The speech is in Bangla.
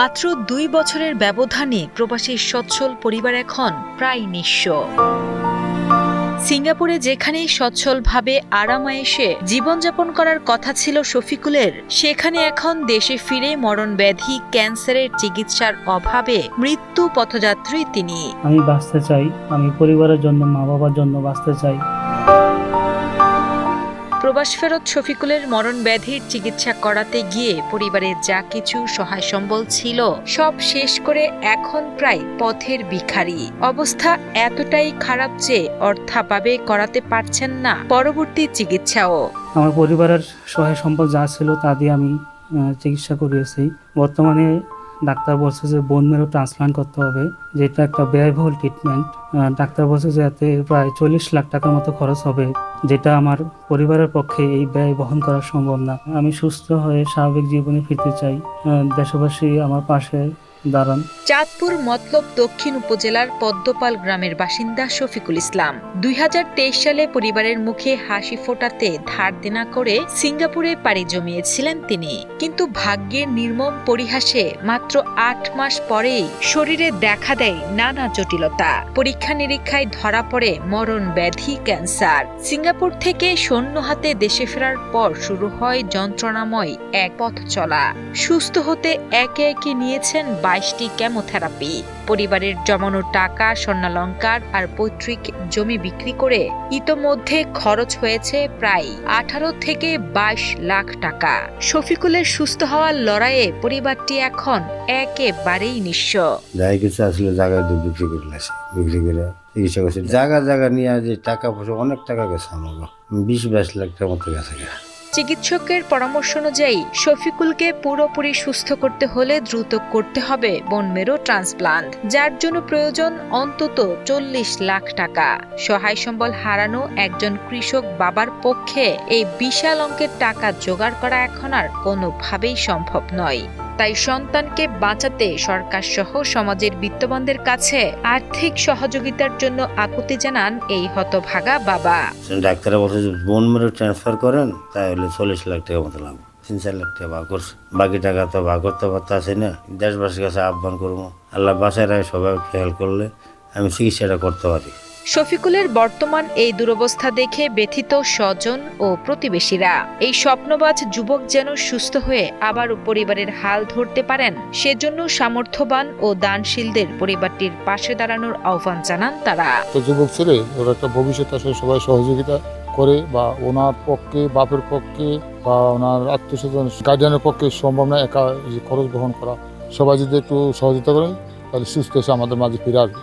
মাত্র ২ বছরের ব্যবধানে প্রবাসীর সচ্ছল পরিবার এখন প্রায় নিঃস্ব। সিঙ্গাপুরে যেখানে সচ্ছলভাবে আরামায়েশে জীবনযাপন করার কথা ছিল শফিকুলের, সেখানে এখন দেশে ফিরে মরণব্যাধি ক্যান্সারের চিকিৎসার অভাবে মৃত্যু পথযাত্রী তিনি। আমি বাঁচতে চাই, আমি পরিবারের জন্য, মা বাবার জন্য বাঁচতে চাই। প্রবাস ফেরত শফিকুলের মরণব্যাধির চিকিৎসা করাতে গিয়ে পরিবারের যা কিছু সহায় সম্বল ছিল সব শেষ করে এখন প্রায় পথের ভিখারি। অবস্থা এতটাই খারাপ যে অর্থাভাবে করাতে পারছেন না পরবর্তী চিকিৎসাও। আমার পরিবারের সহায় সম্পদ যা ছিল তা দিয়ে আমি চিকিৎসা করিয়েছি। বর্তমানে ডাক্তার বলছে যে বোন মেরু ট্রান্সপ্লান্ট করতে হবে, যেটা একটা ব্যয়বহুল ট্রিটমেন্ট। ডাক্তার বলছে যে এতে প্রায় 40 লাখ টাকার মতো খরচ হবে, যেটা আমার পরিবারের পক্ষে এই ব্যয় বহন করা সম্ভব না। আমি সুস্থ হয়ে স্বাভাবিক জীবনে ফিরতে চাই। দেশবাসী আমার পাশে দাঁড়ান। চাঁদপুর মতলব দক্ষিণ উপজেলার পদ্মপাল গ্রামের বাসিন্দা শফিকুল ইসলাম ২০২৩ সালে পরিবারের মুখে হাসি ফোটাতে ধার দেনা করে সিঙ্গাপুরে পাড়ি জমিয়েছিলেন তিনি। কিন্তু ভাগ্যের নির্মম পরিহাসে মাত্র ৮ মাস পরেই শরীরে দেখা দেয় নানা জটিলতা। পরীক্ষা নিরীক্ষায় ধরা পড়ে মরণ ব্যাধি ক্যান্সার। সিঙ্গাপুর থেকে সৈন্য হাতে দেশে ফেরার পর শুরু হয় যন্ত্রণাময় এক পথ চলা। সুস্থ হতে একে একে নিয়েছেন ২২টি কেমোথেরাপি। পরিবারের জমানো টাকা, স্বর্ণালংকার আর পৈতৃক জমি বিক্রি করে ইতোমধ্যে খরচ হয়েছে প্রায় ১৮ থেকে ২২ লাখ টাকা। শফিকুলের সুস্থ হওয়ার লড়াইয়ে পরিবারটি এখন একেবারেই নিঃস্ব। যাই কিছু আসলে জায়গা বিক্রি করে আসে, বিক্রি করে চিকিৎসা করছে। জায়গা নিয়ে যে টাকা পয়সা অনেক টাকা গেছে, আমাকে ২০-২২ লাখ টাকার মতো গেছে। চিকিৎসকের পরামর্শ অনুযায়ী শফিকুলকে পুরোপুরি সুস্থ করতে হলে দ্রুত করতে হবে বোন মেরু ট্রান্সপ্লান্ট, যার জন্য প্রয়োজন অন্তত ৪০ লাখ টাকা। সহায় সম্বল হারানো একজন কৃষক বাবার পক্ষে এই বিশাল অঙ্কের টাকা জোগাড় করা এখন আর কোনোভাবেই সম্ভব নয়। তাই সন্তানকে বাঁচাতে সরকার সহ সমাজের বিত্তবানদের কাছে আর্থিক সহযোগিতার জন্য আকুতি জানান এই হতভাগা বাবা। ডাক্তাররা বলছে যে বোন মেরু ট্রান্সফার করেন, তাহলে ৪০ লাখ টাকা মতো লাগবে। ৩-৪ লাখ টাকা ভাগ করছে, বাকি টাকা তো ভাগ করতে পারতেছি না। দেশবাসীর কাছে আহ্বান করবো, আল্লাহ বাসায় সবাই খেয়াল করলে আমি চিকিৎসাটা করতে পারি। শফিকুলের বর্তমান এই দুরবস্থা দেখে ব্যথিত স্বজন ও প্রতিবেশীরা। এই স্বপ্নবাজ যুবক যেন সুস্থ হয়ে আবারও পরিবারের হাল ধরতে পারেন, সেজন্য সামর্থ্যবান ও দানশীলদের পরিবারটির পাশে দাঁড়ানোর আহ্বান জানান তারা। যুবক ছেলে ওর একটা ভবিষ্যৎ আসলে সবাই সহযোগিতা করে, বা ওনার পক্ষে, বাপের পক্ষে বা ওনার আত্মীয়স্বজন গার্ডিয়ানের পক্ষে সম্ভব না একা খরচ বহন করা। সবাই যদি একটু সহযোগিতা করেন তাহলে সুস্থ এসে আমাদের মাঝে ফিরে আসবে।